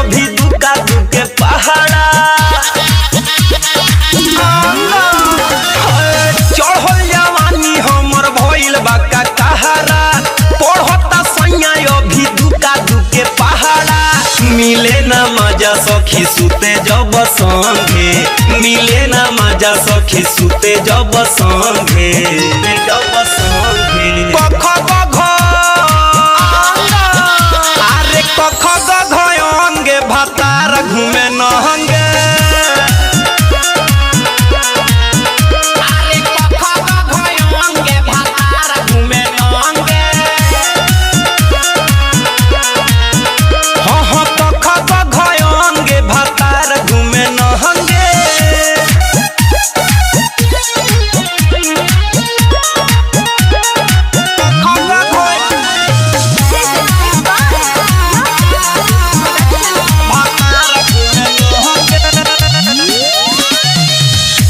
अभी दुका दुके पहाड़ा चढ़ल जवानी हमर भइल बा का कहारा पढ़ता सैया अभी दुका दुके पहाड़ा मिले ना मजा सखी सुते जब संगे मिले ना मजा सखी सुते जब संगे कख गघ अरे कख गघ अंगे भातार घूमे नहंगे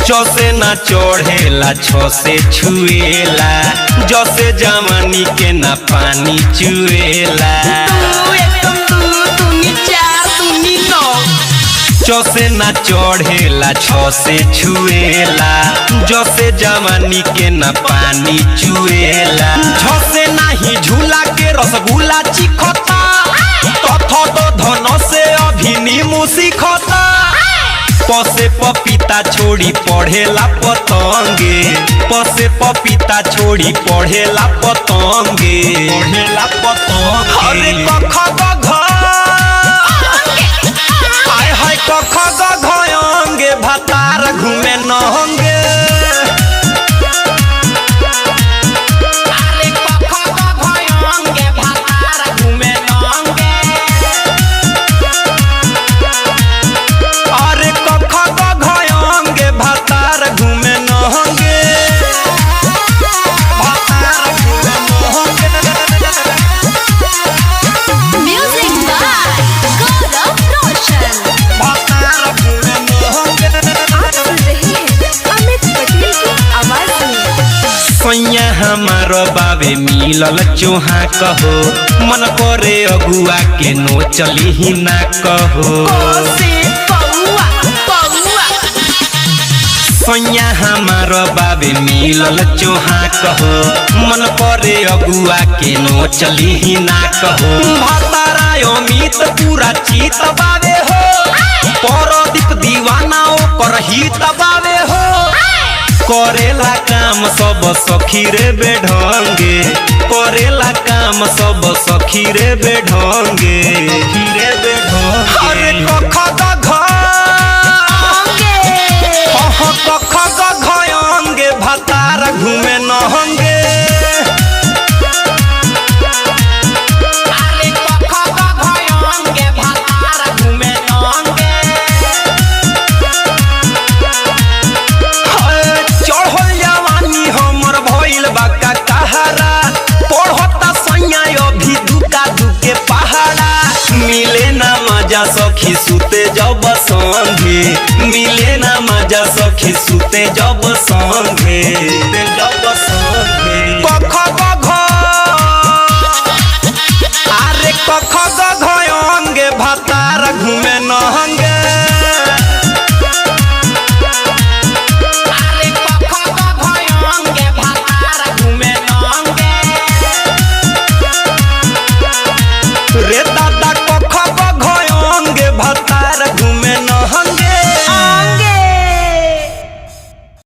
चौसे ना चढ़ेला छो से छुएला जैसे जवानी के ना पानी चुएला चौसे ना चढ़ेला छो से छुएला जैसे जवानी के ना पानी चुएला झसे नाही झूला के रसगुल्ला चिखता तथ तो धन से अभी नीमू सीखता पसे पपीता छोड़ी पढ़ेला पतंगे पसे पपीता छोड़ी पढ़ेला पतंगे अरे कख गघ हाय हाय कख गघ अंगे भातार घूमे नहंगे हमारो बाबे मिलल चोहा कहो मन करे अगुआ के नो चली ही ना कहो सैया हमारो बाबे मिलल चोहा कहो मन करे अगुआ के नो चली ही ना कहो भतारा अमित पूरा चित बाबे हो परदीप दीवाना ओकर हित बाबे हो करेला काम सब सखी रे बेढंगे करेला काम सब सखी रे बेढंगे अरे कख गघ कख गघ अंगे भातार घूमे नहंगे सखी सुते जब संगे मिले ना मजा सखी सुते जब संगे कख गघ अरे कख गघ अंगे भातार घूमे नहंगे रे दादा कख गघ अंगे भातार घूमे